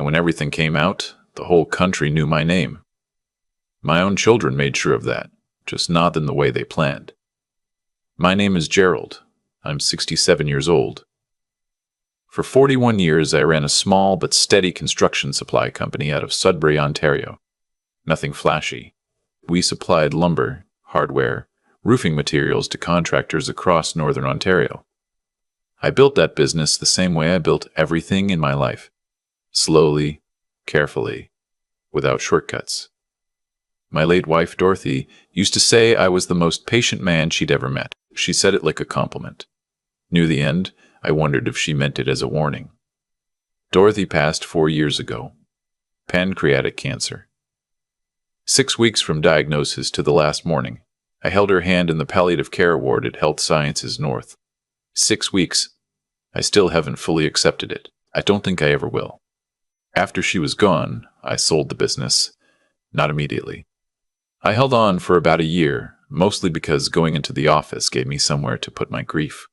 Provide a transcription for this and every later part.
And when everything came out, the whole country knew my name. My own children made sure of that, just not in the way they planned. My name is Gerald. I'm 67 years old. For 41 years, I ran a small but steady construction supply company out of Sudbury, Ontario. Nothing flashy. We supplied lumber, hardware, roofing materials to contractors across northern Ontario. I built that business the same way I built everything in my life. Slowly, carefully, without shortcuts. My late wife, Dorothy, used to say I was the most patient man she'd ever met. She said it like a compliment. Near the end, I wondered if she meant it as a warning. Dorothy passed 4 years ago. Pancreatic cancer. 6 weeks from diagnosis to the last morning, I held her hand in the palliative care ward at Health Sciences North. 6 weeks. I still haven't fully accepted it. I don't think I ever will. After she was gone, I sold the business. Not immediately. I held on for about a year, mostly because going into the office gave me somewhere to put my grief.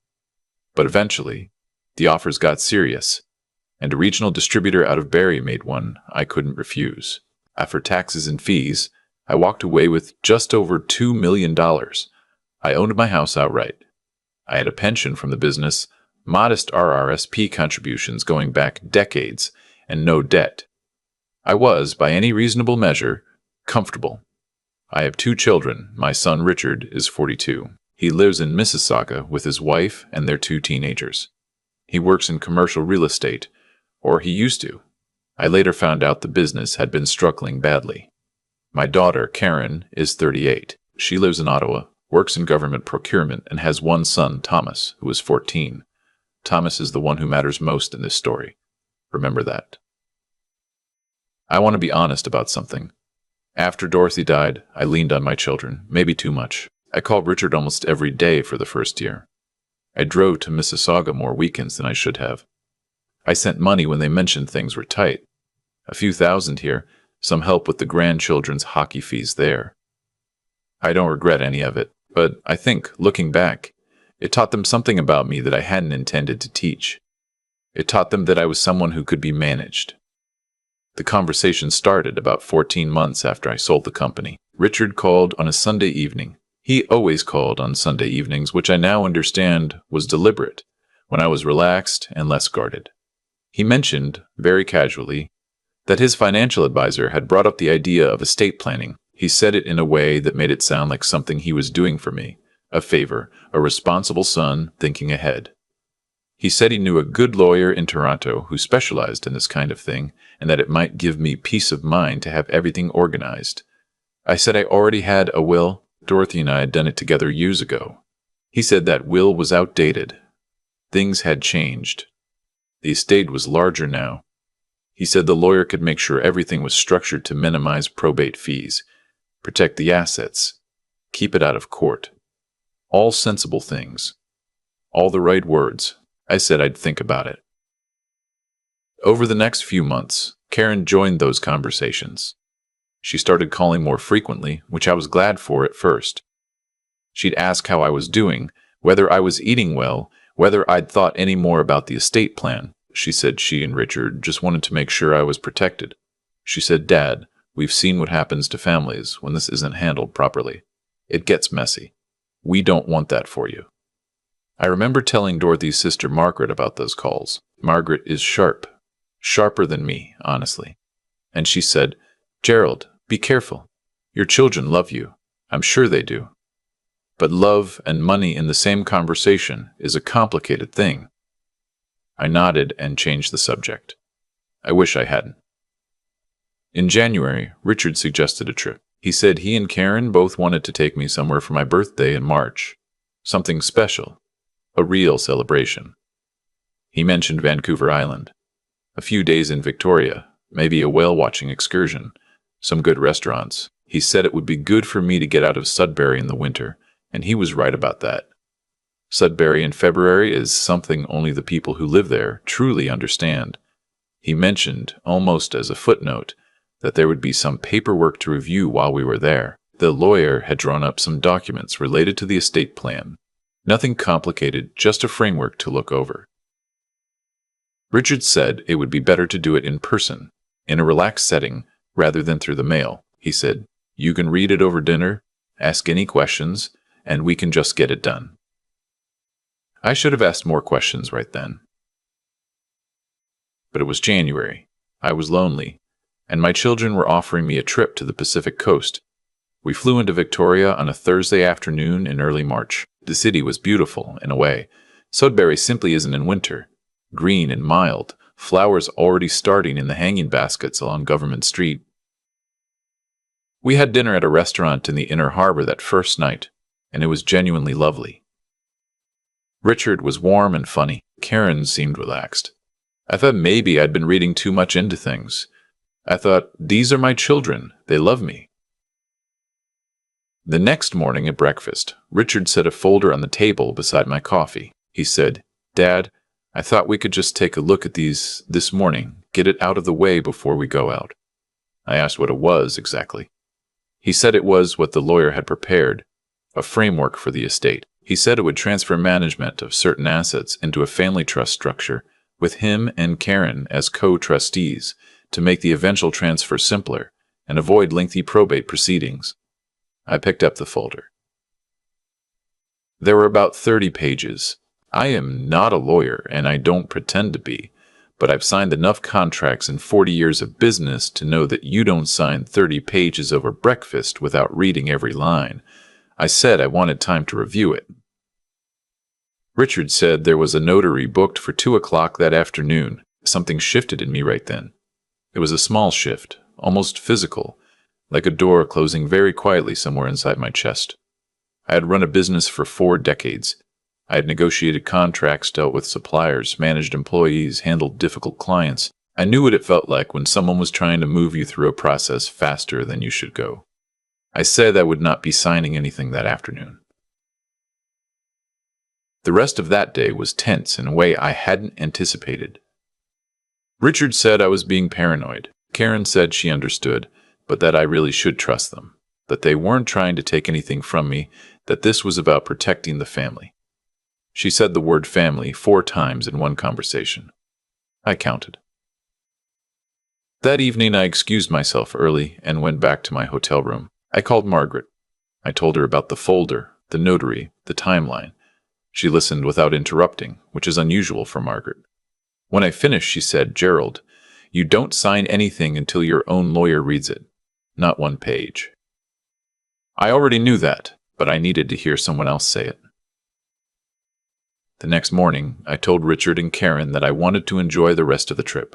But eventually, the offers got serious, and a regional distributor out of Barrie made one I couldn't refuse. After taxes and fees, I walked away with just over $2 million. I owned my house outright. I had a pension from the business, modest RRSP contributions going back decades, and no debt. I was, by any reasonable measure, comfortable. I have 2 children. My son Richard is 42. He lives in Mississauga with his wife and their 2 teenagers. He works in commercial real estate, or he used to. I later found out the business had been struggling badly. My daughter, Karen, is 38. She lives in Ottawa, works in government procurement, and has one son, Thomas, who is 14. Thomas is the one who matters most in this story. Remember that. I want to be honest about something. After Dorothy died, I leaned on my children, maybe too much. I called Richard almost every day for the first year. I drove to Mississauga more weekends than I should have. I sent money when they mentioned things were tight. A few thousand here, some help with the grandchildren's hockey fees there. I don't regret any of it, but I think, looking back, it taught them something about me that I hadn't intended to teach. It taught them that I was someone who could be managed. The conversation started about 14 months after I sold the company. Richard called on a Sunday evening. He always called on Sunday evenings, which I now understand was deliberate, when I was relaxed and less guarded. He mentioned, very casually, that his financial advisor had brought up the idea of estate planning. He said it in a way that made it sound like something he was doing for me, a favor, a responsible son thinking ahead. He said he knew a good lawyer in Toronto who specialized in this kind of thing, and that it might give me peace of mind to have everything organized. I said I already had a will. Dorothy and I had done it together years ago. He said that will was outdated. Things had changed. The estate was larger now. He said the lawyer could make sure everything was structured to minimize probate fees, protect the assets, keep it out of court. All sensible things. All the right words. I said I'd think about it. Over the next few months, Karen joined those conversations. She started calling more frequently, which I was glad for at first. She'd ask how I was doing, whether I was eating well, whether I'd thought any more about the estate plan. She said she and Richard just wanted to make sure I was protected. She said, "Dad, we've seen what happens to families when this isn't handled properly. It gets messy. We don't want that for you." I remember telling Dorothy's sister Margaret about those calls. Margaret is sharp. Sharper than me, honestly. And she said, "Gerald, be careful. Your children love you. I'm sure they do. But love and money in the same conversation is a complicated thing." I nodded and changed the subject. I wish I hadn't. In January, Richard suggested a trip. He said he and Karen both wanted to take me somewhere for my birthday in March. Something special. A real celebration. He mentioned Vancouver Island. A few days in Victoria, maybe a whale-watching excursion, some good restaurants. He said it would be good for me to get out of Sudbury in the winter, and he was right about that. Sudbury in February is something only the people who live there truly understand. He mentioned, almost as a footnote, that there would be some paperwork to review while we were there. The lawyer had drawn up some documents related to the estate plan. Nothing complicated, just a framework to look over. Richard said it would be better to do it in person. in a relaxed setting rather than through the mail. He said, "You can read it over dinner, ask any questions, and we can just get it done." I should have asked more questions right then. But it was January. I was lonely, and my children were offering me a trip to the Pacific coast. We flew into Victoria on a Thursday afternoon in early March. The city was beautiful, in a way. Sudbury simply isn't in winter. Green and mild, flowers already starting in the hanging baskets along Government Street. We had dinner at a restaurant in the inner harbor that first night, and it was genuinely lovely. Richard was warm and funny. Karen seemed relaxed. I thought maybe I'd been reading too much into things. I thought, these are my children. They love me. The next morning at breakfast, Richard set a folder on the table beside my coffee. He said, "Dad, I thought we could just take a look at these this morning, get it out of the way before we go out." I asked what it was exactly. He said it was what the lawyer had prepared, a framework for the estate. He said it would transfer management of certain assets into a family trust structure with him and Karen as co-trustees to make the eventual transfer simpler and avoid lengthy probate proceedings. I picked up the folder. There were about 30 pages. I am not a lawyer, and I don't pretend to be, but I've signed enough contracts in 40 years of business to know that you don't sign 30 pages over breakfast without reading every line. I said I wanted time to review it. Richard said there was a notary booked for 2 o'clock that afternoon. Something shifted in me right then. It was a small shift, almost physical, like a door closing very quietly somewhere inside my chest. I had run a business for 4 decades. I had negotiated contracts, dealt with suppliers, managed employees, handled difficult clients. I knew what it felt like when someone was trying to move you through a process faster than you should go. I said I would not be signing anything that afternoon. The rest of that day was tense in a way I hadn't anticipated. Richard said I was being paranoid. Karen said she understood, but that I really should trust them, that they weren't trying to take anything from me, that this was about protecting the family. She said the word family 4 times in one conversation. I counted. That evening I excused myself early and went back to my hotel room. I called Margaret. I told her about the folder, the notary, the timeline. She listened without interrupting, which is unusual for Margaret. When I finished, she said, "Gerald, you don't sign anything until your own lawyer reads it. Not 1 page." I already knew that, but I needed to hear someone else say it. The next morning, I told Richard and Karen that I wanted to enjoy the rest of the trip,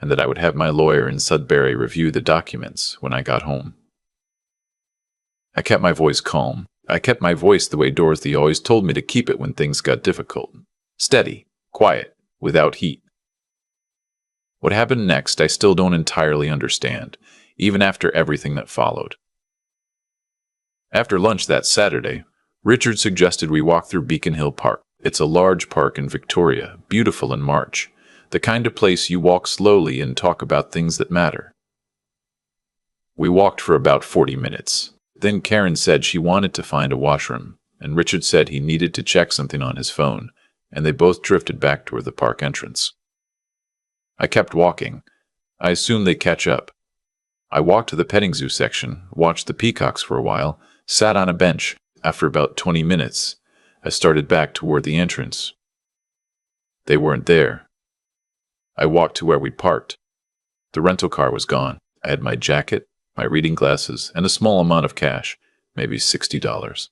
and that I would have my lawyer in Sudbury review the documents when I got home. I kept my voice calm. I kept my voice the way Dorothy always told me to keep it when things got difficult. Steady, quiet, without heat. What happened next I still don't entirely understand, even after everything that followed. After lunch that Saturday, Richard suggested we walk through Beacon Hill Park. It's a large park in Victoria, beautiful in March, the kind of place you walk slowly and talk about things that matter. We walked for about 40 minutes. Then Karen said she wanted to find a washroom, and Richard said he needed to check something on his phone, and they both drifted back toward the park entrance. I kept walking. I assumed they'd catch up. I walked to the petting zoo section, watched the peacocks for a while, sat on a bench. After about 20 minutes, I started back toward the entrance. They weren't there. I walked to where we'd parked. The rental car was gone. I had my jacket, my reading glasses, and a small amount of cash, maybe $60,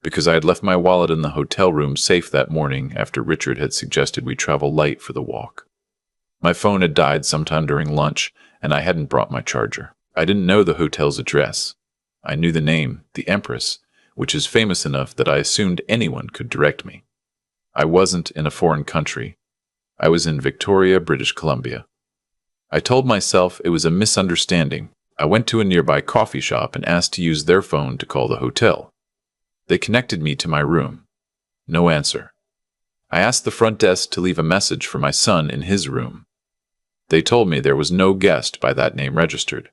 because I had left my wallet in the hotel room safe that morning after Richard had suggested we travel light for the walk. My phone had died sometime during lunch, and I hadn't brought my charger. I didn't know the hotel's address. I knew the name, the Empress, which is famous enough that I assumed anyone could direct me. I wasn't in a foreign country. I was in Victoria, British Columbia. I told myself it was a misunderstanding. I went to a nearby coffee shop and asked to use their phone to call the hotel. They connected me to my room. No answer. I asked the front desk to leave a message for my son in his room. They told me there was no guest by that name registered.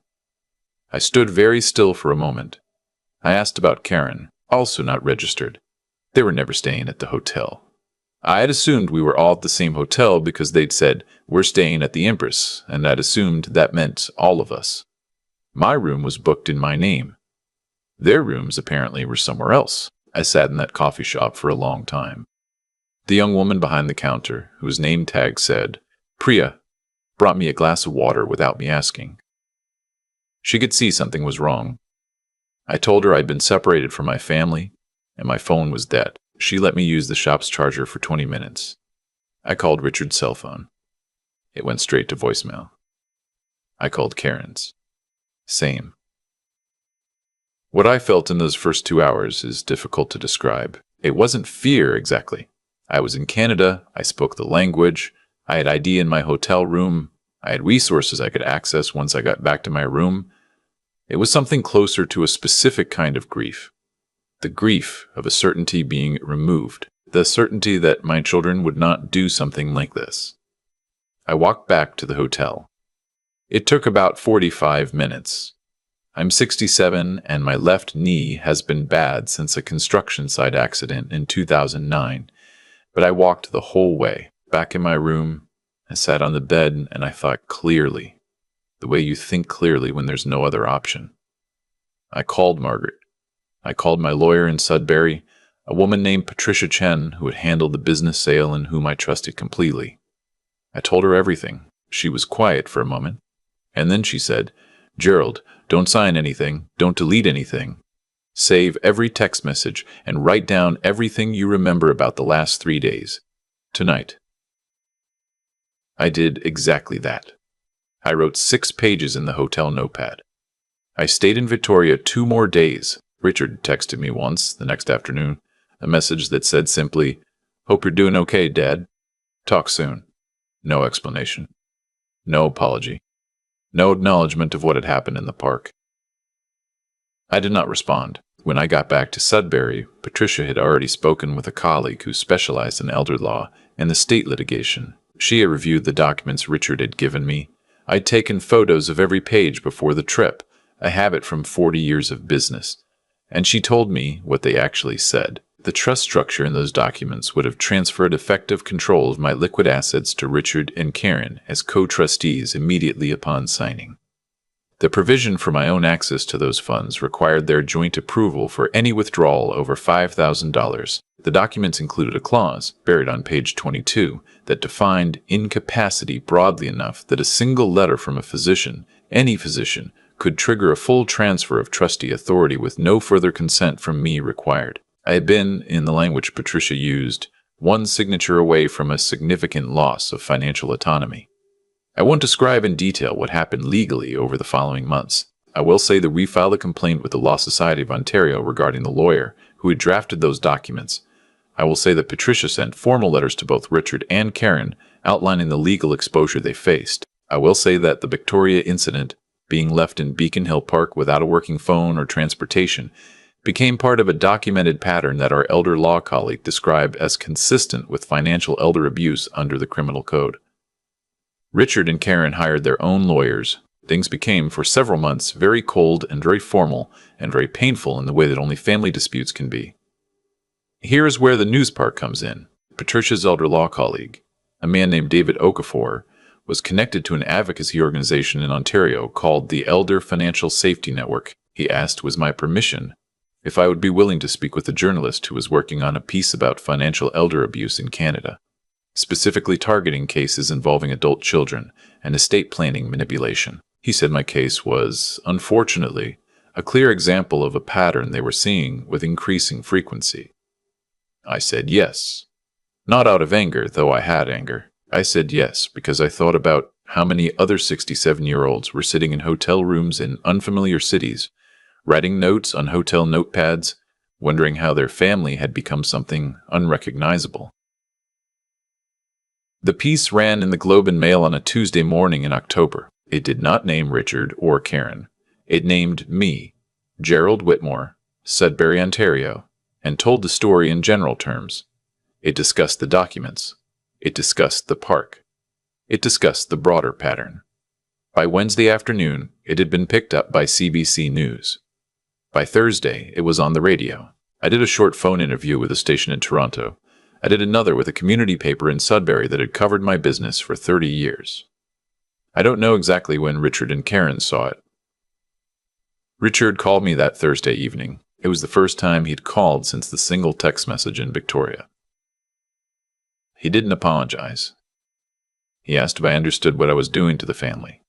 I stood very still for a moment. I asked about Karen, also not registered. They were never staying at the hotel. I had assumed we were all at the same hotel because they'd said, "We're staying at the Empress," and I'd assumed that meant all of us. My room was booked in my name. Their rooms apparently were somewhere else. I sat in that coffee shop for a long time. The young woman behind the counter, whose name tag said, "Priya," brought me a glass of water without me asking. She could see something was wrong. I told her I'd been separated from my family, and my phone was dead. She let me use the shop's charger for 20 minutes. I called Richard's cell phone. It went straight to voicemail. I called Karen's. Same. What I felt in those first 2 hours is difficult to describe. It wasn't fear exactly. I was in Canada, I spoke the language, I had ID in my hotel room, I had resources I could access once I got back to my room. It was something closer to a specific kind of grief. The grief of a certainty being removed. The certainty that my children would not do something like this. I walked back to the hotel. It took about 45 minutes. I'm 67 and my left knee has been bad since a construction site accident in 2009, but I walked the whole way. Back in my room, I sat on the bed and I thought clearly, the way you think clearly when there's no other option. I called Margaret. I called my lawyer in Sudbury, a woman named Patricia Chen who had handled the business sale and whom I trusted completely. I told her everything. She was quiet for a moment, and then she said, "Gerald, don't sign anything, don't delete anything. Save every text message and write down everything you remember about the last 3 days. Tonight." I did exactly that. I wrote 6 pages in the hotel notepad. I stayed in Victoria 2 more days. Richard texted me once, the next afternoon, a message that said simply, "Hope you're doing okay, Dad. Talk soon." No explanation. No apology. No acknowledgement of what had happened in the park. I did not respond. When I got back to Sudbury, Patricia had already spoken with a colleague who specialized in elder law and estate litigation. She had reviewed the documents Richard had given me. I'd taken photos of every page before the trip, a habit from 40 years of business. And she told me what they actually said. The trust structure in those documents would have transferred effective control of my liquid assets to Richard and Karen as co-trustees immediately upon signing. The provision for my own access to those funds required their joint approval for any withdrawal over $5,000. The documents included a clause, buried on page 22, that defined incapacity broadly enough that a single letter from a physician, any physician, could trigger a full transfer of trustee authority with no further consent from me required. I had been, in the language Patricia used, one signature away from a significant loss of financial autonomy. I won't describe in detail what happened legally over the following months. I will say that we filed a complaint with the Law Society of Ontario regarding the lawyer who had drafted those documents. I will say that Patricia sent formal letters to both Richard and Karen outlining the legal exposure they faced. I will say that the Victoria incident, being left in Beacon Hill Park without a working phone or transportation, became part of a documented pattern that our elder law colleague described as consistent with financial elder abuse under the criminal code. Richard and Karen hired their own lawyers. Things became, for several months, very cold and very formal and very painful in the way that only family disputes can be. Here is where the news part comes in. Patricia's elder law colleague, a man named David Okafor, was connected to an advocacy organization in Ontario called the Elder Financial Safety Network. He asked was my permission if I would be willing to speak with a journalist who was working on a piece about financial elder abuse in Canada, specifically targeting cases involving adult children and estate planning manipulation. He said my case was, unfortunately, a clear example of a pattern they were seeing with increasing frequency. I said yes. Not out of anger, though I had anger. I said yes because I thought about how many other 67-year-olds were sitting in hotel rooms in unfamiliar cities, writing notes on hotel notepads, wondering how their family had become something unrecognizable. The piece ran in the Globe and Mail on a Tuesday morning in October. It did not name Richard or Karen. It named me, Gerald Whitmore, Sudbury, Ontario, and told the story in general terms. It discussed the documents. It discussed the park. It discussed the broader pattern. By Wednesday afternoon, it had been picked up by CBC News. By Thursday, it was on the radio. I did a short phone interview with a station in Toronto. I did another with a community paper in Sudbury that had covered my business for 30 years. I don't know exactly when Richard and Karen saw it. Richard called me that Thursday evening. It was the first time he'd called since the single text message in Victoria. He didn't apologize. He asked if I understood what I was doing to the family.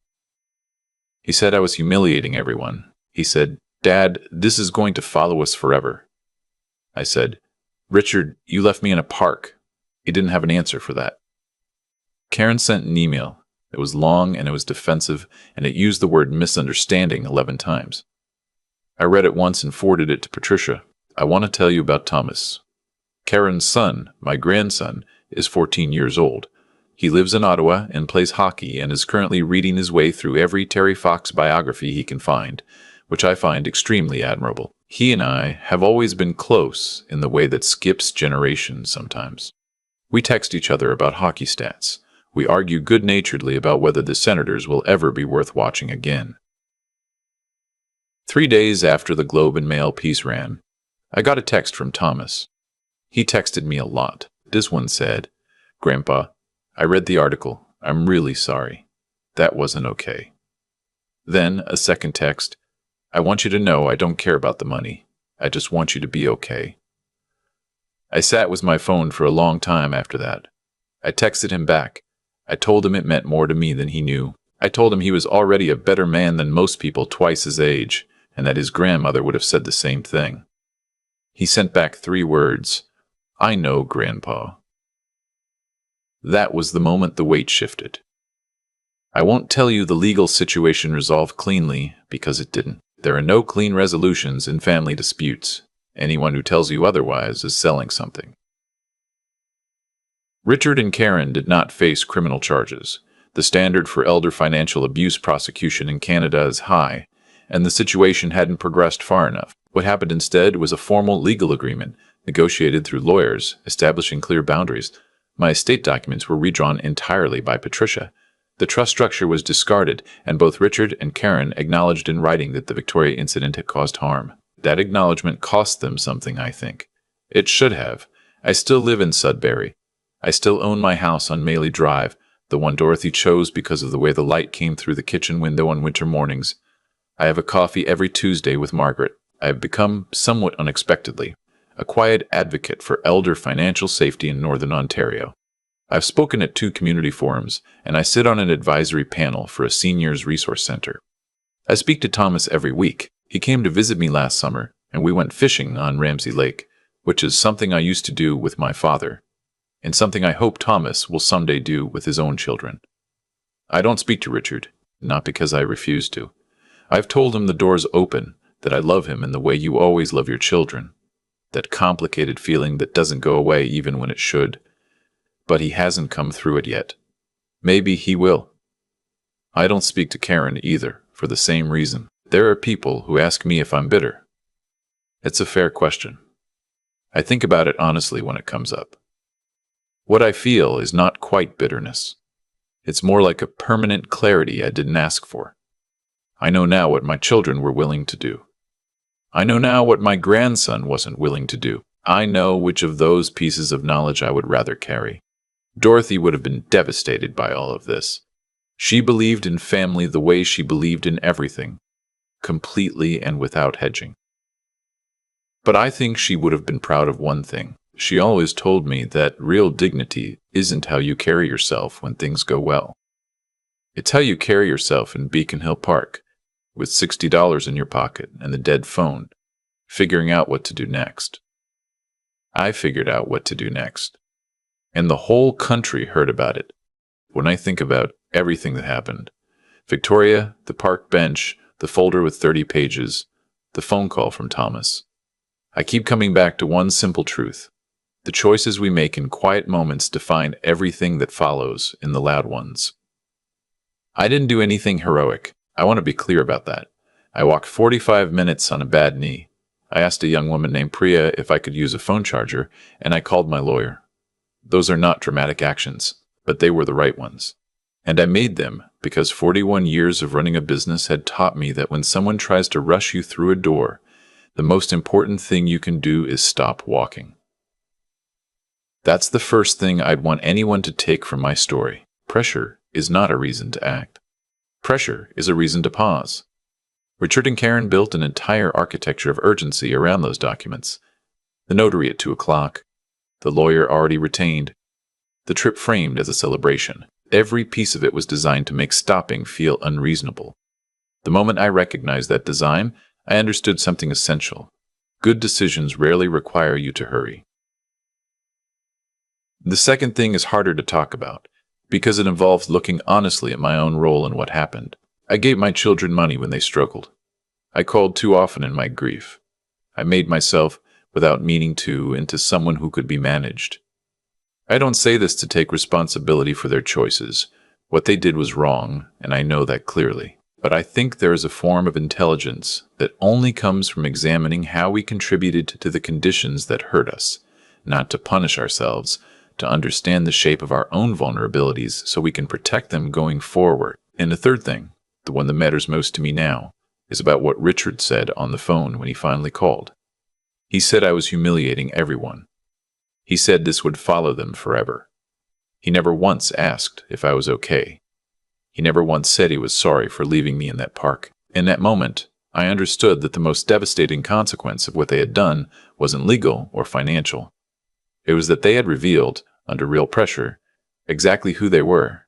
He said I was humiliating everyone. He said, "Dad, this is going to follow us forever." I said, "Richard, you left me in a park." He didn't have an answer for that. Karen sent an email. It was long and it was defensive, and it used the word misunderstanding 11 times. I read it once and forwarded it to Patricia. "I want to tell you about Thomas. Karen's son, my grandson, is 14 years old. He lives in Ottawa and plays hockey and is currently reading his way through every Terry Fox biography he can find, which I find extremely admirable. He and I have always been close in the way that skips generations sometimes. We text each other about hockey stats. We argue good-naturedly about whether the Senators will ever be worth watching again." 3 days after the Globe and Mail piece ran, I got a text from Thomas. He texted me a lot. This one said, "Grandpa, I read the article. I'm really sorry. That wasn't okay." Then a second text, "I want you to know I don't care about the money. I just want you to be okay." I sat with my phone for a long time after that. I texted him back. I told him it meant more to me than he knew. I told him he was already a better man than most people twice his age, and that his grandmother would have said the same thing. He sent back 3 words, "I know, Grandpa." That was the moment the weight shifted. I won't tell you the legal situation resolved cleanly, because it didn't. There are no clean resolutions in family disputes. Anyone who tells you otherwise is selling something. Richard and Karen did not face criminal charges. The standard for elder financial abuse prosecution in Canada is high, and the situation hadn't progressed far enough. What happened instead was a formal legal agreement, negotiated through lawyers, establishing clear boundaries. My estate documents were redrawn entirely by Patricia. The trust structure was discarded, and both Richard and Karen acknowledged in writing that the Victoria incident had caused harm. That acknowledgement cost them something, I think. It should have. I still live in Sudbury. I still own my house on Maley Drive, the one Dorothy chose because of the way the light came through the kitchen window on winter mornings. I have a coffee every Tuesday with Margaret. I have become, somewhat unexpectedly, a quiet advocate for elder financial safety in Northern Ontario. I've spoken at 2 community forums, and I sit on an advisory panel for a seniors resource center. I speak to Thomas every week. He came to visit me last summer, and we went fishing on Ramsey Lake, which is something I used to do with my father, and something I hope Thomas will someday do with his own children. I don't speak to Richard, not because I refuse to. I've told him the door's open, that I love him in the way you always love your children, that complicated feeling that doesn't go away even when it should. But he hasn't come through it yet. Maybe he will. I don't speak to Karen either, for the same reason. There are people who ask me if I'm bitter. It's a fair question. I think about it honestly when it comes up. What I feel is not quite bitterness. It's more like a permanent clarity I didn't ask for. I know now what my children were willing to do. I know now what my grandson wasn't willing to do. I know which of those pieces of knowledge I would rather carry. Dorothy would have been devastated by all of this. She believed in family the way she believed in everything, completely and without hedging. But I think she would have been proud of one thing. She always told me that real dignity isn't how you carry yourself when things go well. It's how you carry yourself in Beacon Hill Park, with $60 in your pocket and the dead phone, figuring out what to do next. I figured out what to do next. And the whole country heard about it. When I think about everything that happened, Victoria, the park bench, the folder with 30 pages, the phone call from Thomas, I keep coming back to one simple truth. The choices we make in quiet moments define everything that follows in the loud ones. I didn't do anything heroic. I want to be clear about that. I walked 45 minutes on a bad knee. I asked a young woman named Priya if I could use a phone charger, and I called my lawyer. Those are not dramatic actions, but they were the right ones. And I made them because 41 years of running a business had taught me that when someone tries to rush you through a door, the most important thing you can do is stop walking. That's the first thing I'd want anyone to take from my story. Pressure is not a reason to act. Pressure is a reason to pause. Richard and Karen built an entire architecture of urgency around those documents. The notary at 2 o'clock, the lawyer already retained, the trip framed as a celebration. Every piece of it was designed to make stopping feel unreasonable. The moment I recognized that design, I understood something essential. Good decisions rarely require you to hurry. The second thing is harder to talk about, because it involves looking honestly at my own role in what happened. I gave my children money when they struggled. I called too often in my grief. I made myself, without meaning to, into someone who could be managed. I don't say this to take responsibility for their choices. What they did was wrong, and I know that clearly. But I think there is a form of intelligence that only comes from examining how we contributed to the conditions that hurt us, not to punish ourselves, to understand the shape of our own vulnerabilities so we can protect them going forward. And the third thing, the one that matters most to me now, is about what Richard said on the phone when he finally called. He said I was humiliating everyone. He said this would follow them forever. He never once asked if I was okay. He never once said he was sorry for leaving me in that park. In that moment, I understood that the most devastating consequence of what they had done wasn't legal or financial. It was that they had revealed, under real pressure, exactly who they were.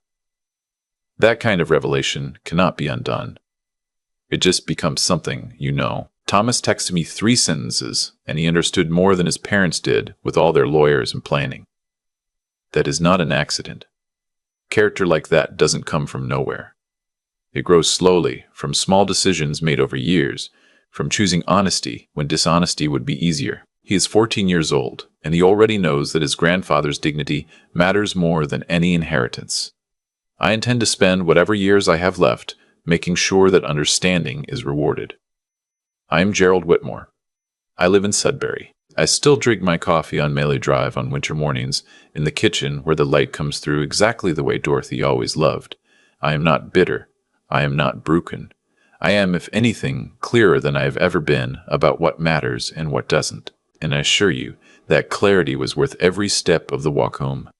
That kind of revelation cannot be undone. It just becomes something you know. Thomas texted me 3 sentences, and he understood more than his parents did with all their lawyers and planning. That is not an accident. Character like that doesn't come from nowhere. It grows slowly, from small decisions made over years, from choosing honesty when dishonesty would be easier. He is 14 years old, and he already knows that his grandfather's dignity matters more than any inheritance. I intend to spend whatever years I have left making sure that understanding is rewarded. I am Gerald Whitmore. I live in Sudbury. I still drink my coffee on Maley Drive on winter mornings in the kitchen where the light comes through exactly the way Dorothy always loved. I am not bitter. I am not broken. I am, if anything, clearer than I have ever been about what matters and what doesn't. And I assure you, that clarity was worth every step of the walk home.